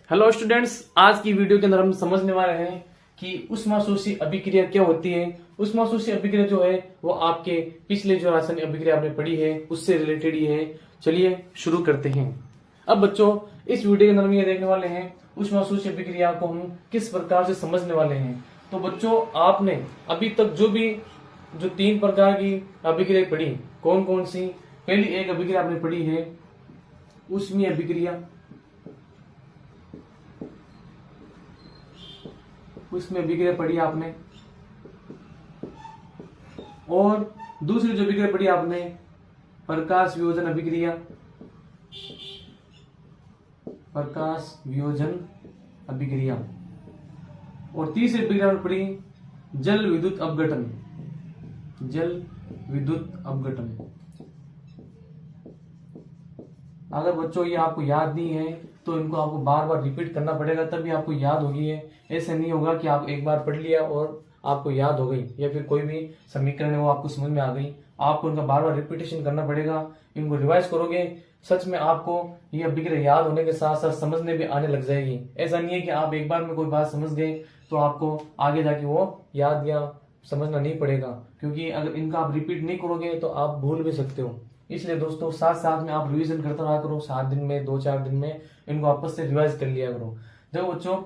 Hello students, आज की video के अंदर हम समझने वाले हैं कि ऊष्माशोषी अभिक्रिया क्या होती है। ऊष्माशोषी अभिक्रिया जो है वो आपके पिछले जो रासायनिक अभिक्रिया आपने पढ़ी है उससे रिलेटेड ही है। चलिए शुरू करते हैं। अब बच्चों, इस वीडियो के अंदर हम ये देखने वाले हैं ऊष्माशोषी अभिक्रिया को हम किस प्रकार से समझने वाले हैं। तो बच्चों, आपने अभी तक जो 3 प्रकार की अभिक्रिया पढ़ी, कौन कौन सी? पहली एक अभिक्रिया आपने पढ़ी है ऊष्मीय अभिक्रिया। उसमें अभिक्रिया पढ़ी आपने। और दूसरी जो अभिक्रिया पढ़ी आपने प्रकाश वियोजन अभिक्रिया। प्रकाश वियोजन अभिक्रिया। और तीसरी अभिक्रिया पढ़ी जल विद्युत अपघटन। जल विद्युत अपघटन। अगर बच्चों ये आपको याद नहीं है तो इनको आपको बार बार रिपीट करना पड़ेगा, तभी आपको याद होगी है। ऐसे नहीं होगा कि आप एक बार पढ़ लिया और आपको याद हो गई, या फिर कोई भी समीकरण है वो आपको समझ में आ गई। आपको इनका बार बार रिपीटेशन करना पड़ेगा। इनको रिवाइज करोगे, सच में आपको ये अभिक्रिया याद होने के साथ साथ समझने भी आने लग जाएगी। ऐसा नहीं है कि आप एक बार में कोई बात समझ गए तो आपको आगे जाके वो याद या समझना नहीं पड़ेगा, क्योंकि अगर इनका आप रिपीट नहीं करोगे तो आप भूल भी सकते हो। इसलिए दोस्तों, साथ साथ में आप रिवीजन करते रहा करो। 7 दिन में, 2-4 दिन में इनको आपस से रिवाइज कर लिया करो। देखो बच्चों,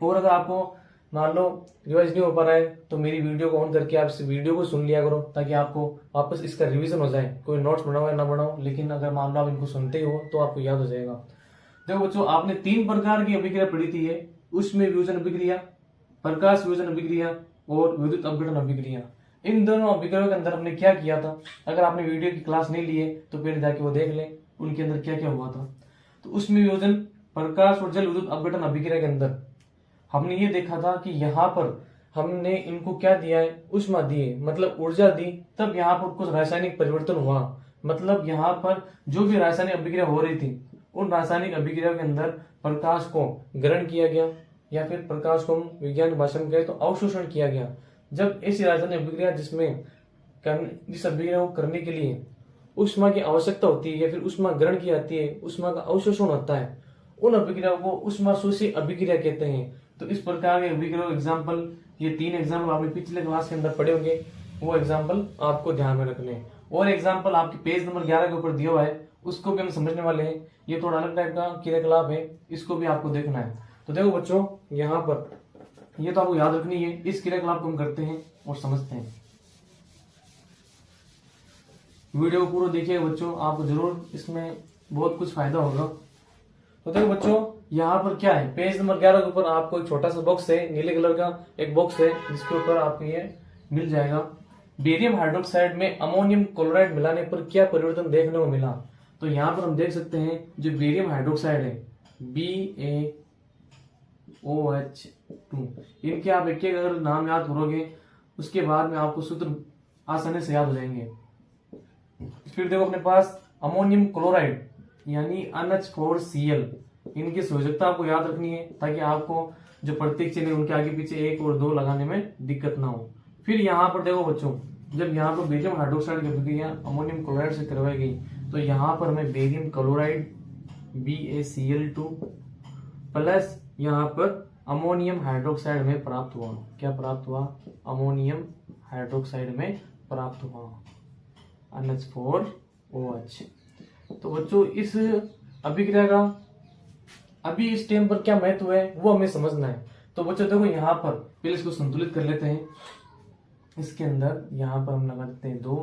और अगर आपको मान लो रिवाइज नहीं हो पा रहा है तो मेरी वीडियो को ऑन करके आप इस वीडियो को सुन लिया करो, ताकि आपको वापस इसका रिवीजन हो जाए। कोई नोट्स बनाओ या ना बनाओ, लेकिन अगर मान लो आप इनको सुनते हो तो आपको याद हो जाएगा। देखो बच्चों, आपने 3 प्रकार की अभिक्रिया पढ़ी थी, है ऊष्मीय वियोजन अभिक्रिया, प्रकाश वियोजन अभिक्रिया और विद्युत अपघटन अभिक्रिया। इन दोनों अभिक्रियाओं के अंदर हमने क्या किया था, अगर आपने वीडियो की क्लास नहीं ली है तो पहले जाके वो देख लें, उनके अंदर क्या क्या हुआ था। तो उसमें वियोजन, प्रकाश और जल विद्युत अपघटन अभिक्रिया के अंदर हमने ये देखा था कि यहाँ पर हमने इनको क्या दिया है, ऊष्मा दी है, मतलब ऊर्जा दी। तब यहाँ पर कुछ रासायनिक परिवर्तन हुआ, मतलब यहाँ पर जो भी रासायनिक अभिक्रिया हो रही थी उन रासायनिक अभिक्रिया के अंदर प्रकाश को ग्रहण किया गया, या फिर प्रकाश को हम विज्ञान भाषा में कहें तो अवशोषण किया गया। जब ऐसी रासायनिक अभिक्रिया जिस अभिक्रिया को करने के लिए ऊष्मा की आवश्यकता होती है या फिर ऊष्मा ग्रहण की जाती है, ऊष्मा का अवशोषण होता है, उन अभिक्रियाओं को ऊष्माशोषी अभिक्रिया कहते हैं। तो इस प्रकार के अभिक्रिया एग्जाम्पल, ये 3 एग्जाम्पल आपने पिछले क्लास के अंदर पढ़े होंगे, वो एग्जाम्पल आपको ध्यान में रखने हैं। और एग्जाम्पल आपके पेज नंबर 11 के ऊपर दिया हुआ है, उसको भी हम समझने वाले हैं। ये थोड़ा अलग टाइप का क्रियाकलाप है, इसको भी आपको देखना है। तो देखो बच्चों, यहाँ पर ये तो आपको याद रखनी है। इस क्रियाकलाप को हम करते हैं और समझते हैं। वीडियो को पूरा देखिएगा बच्चों, आपको जरूर इसमें बहुत कुछ फायदा होगा। तो देखो बच्चों, यहाँ पर क्या है, पेज नंबर 11 के ऊपर आपको एक छोटा सा बॉक्स है, नीले कलर का एक बॉक्स है, जिसके ऊपर आपको ये मिल जाएगा। बेरियम हाइड्रोक्साइड में अमोनियम क्लोराइड मिलाने पर क्या परिवर्तन देखने को मिला। तो यहाँ पर हम देख सकते हैं जो बेरियम हाइड्रोक्साइड है BaOH2, इनके आप एक एक अगर नाम याद करोगे उसके बाद में आपको सूत्र आसानी से याद हो जाएंगे। फिर देखो अपने पास अमोनियम क्लोराइड यानी NH4Cl, इनकी संयोजकता आपको याद रखनी है, ताकि आपको जो प्रत्येक चिन्ह है उनके आगे पीछे 1 और 2 लगाने में दिक्कत ना हो। फिर यहाँ पर देखो बच्चों, जब यहाँ पर बेरियम हाइड्रोक्साइड की अभिक्रिया अमोनियम क्लोराइड से करवाई गई तो यहाँ पर हमें बेरियम क्लोराइड BaCl2 प्लस यहाँ पर अमोनियम हाइड्रोक्साइड में प्राप्त हुआ। क्या प्राप्त हुआ? अमोनियम हाइड्रोक्साइड में प्राप्त हुआ NH4OH। तो बच्चों, इस अभिक्रिया का अभी इस टाइम पर क्या महत्व है वो हमें समझना है। तो बच्चों देखो, यहाँ पर पहले इसको संतुलित कर लेते हैं। इसके अंदर यहाँ पर हम लगा देते हैं 2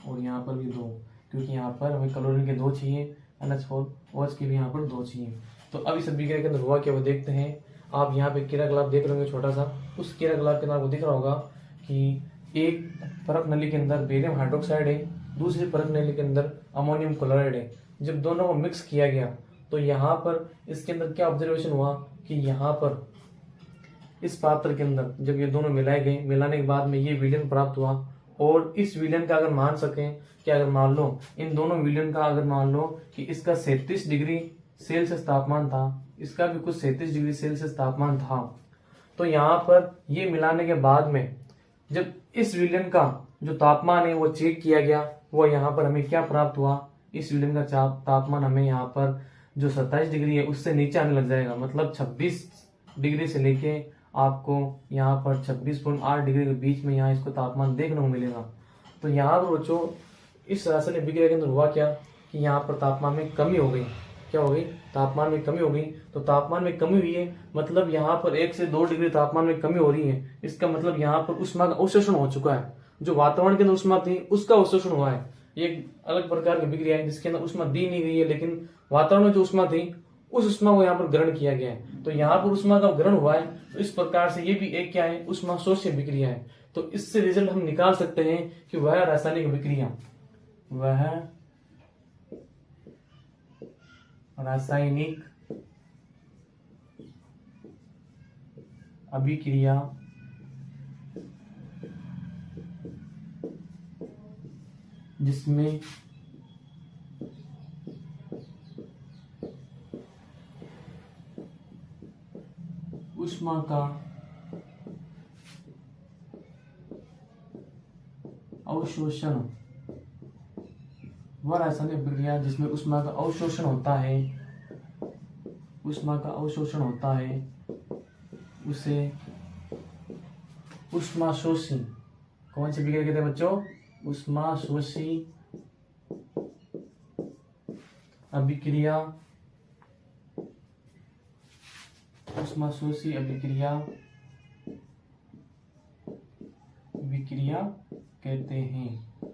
और यहाँ पर भी 2, क्योंकि यहाँ पर हमें क्लोरीन के 2 चाहिए, NH4OH के भी यहाँ पर 2 चाहिए। तो अब इस अभिक्रिया के अंदर हुआ क्या वो देखते हैं। आप यहाँ पे क्रियाकलाप देख रहे होंगे छोटा सा, उस क्रियाकलाप के अंदर आपको दिख रहा होगा कि एक परख नली के अंदर बेरियम हाइड्रोक्साइड है, दूसरी परख नली के अंदर अमोनियम क्लोराइड है। जब दोनों को मिक्स किया गया तो यहाँ पर इसके अंदर क्या ऑब्जर्वेशन हुआ कि यहाँ पर इस पात्र के अंदर जब ये दोनों मिलाए गए, मिलाने के बाद में ये विलयन प्राप्त हुआ। और इस विलयन का अगर मान सकें कि अगर मान लो इन दोनों विलयन का अगर मान लो कि इसका 37 डिग्री सेल्सियस तापमान था, इसका भी कुछ 37 डिग्री सेल्सियस तापमान था, तो यहाँ पर ये मिलाने के बाद में जब इस विलयन का जो तापमान है वो चेक किया गया, वो यहाँ पर हमें क्या प्राप्त हुआ, इस विलयन का तापमान हमें यहाँ पर जो 27 डिग्री है उससे नीचे आने लग जाएगा, मतलब 26 डिग्री से लेके आपको यहाँ पर 26.8 डिग्री के बीच में यहाँ इसको तापमान देखने को मिलेगा। तो यहाँ पर बच्चों इस रासायनिक विक्रिया के अंदर हुआ क्या कि यहाँ पर तापमान में कमी हो गई। क्या हो गई? तापमान में कमी हो गई। तो तापमान में कमी हुई है मतलब यहाँ पर 1 से 2 डिग्री तापमान में कमी हो रही है। इसका मतलब यहाँ पर उष्मा का अवशोषण हो चुका है। जो वातावरण के अंदर उष्मा थी उसका अवशोषण हुआ है। ये एक अलग प्रकार की विक्रिया है जिसके अंदर उष्मा दी नहीं गई है, लेकिन वातावरण में जो उष्मा थी उस उष्मा को यहाँ पर ग्रहण किया गया है। तो यहाँ पर उष्मा का ग्रहण हुआ है। तो इस प्रकार से ये भी एक क्या है? उष्मा शोष्य विक्रिया है। तो इससे रिजल्ट हम निकाल सकते हैं कि वह रासायनिक विक्रिया, वह रासायनिक अभिक्रिया जिसमें उष्मा का अवशोषण, वह रासायनिक विक्रिया जिसमें उष्मा का अवशोषण होता है, उष्मा का अवशोषण होता है, उसे उष्माशोषी कौन सी विक्रिया कहते हैं बच्चों? उष्माशोषी अभिक्रिया, उष्माशोषी अभिक्रिया कहते हैं।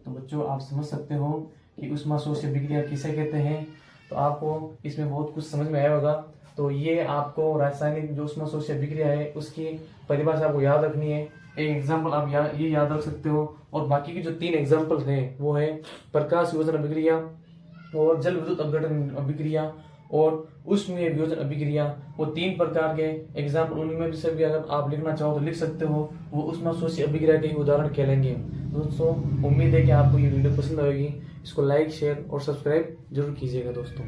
तो बच्चों आप समझ सकते हो कि उष्माशोषी अभिक्रिया किसे कहते हैं। तो आपको इसमें बहुत कुछ समझ में आया होगा। तो ये आपको रासायनिक जो उष्माशोषी अभिक्रिया है उसकी परिभाषा आपको याद रखनी है। एक एग्जाम्पल आप ये याद रख सकते हो, और बाकी की जो 3 एग्जाम्पल है वो है प्रकाश विभाजन अभिक्रिया और जल विद्युत अपघटन अभिक्रिया और उष्मीय वियोजन अभिक्रिया। वो 3 प्रकार के एग्जाम्पल, उनमें भी से भी अगर आप लिखना चाहो तो लिख सकते हो। वो उष्माशोषी अभिक्रिया के उदाहरण कहलाएंगे। दोस्तों उम्मीद है कि आपको ये वीडियो पसंद आएगी। इसको लाइक, शेयर और सब्सक्राइब जरूर कीजिएगा दोस्तों।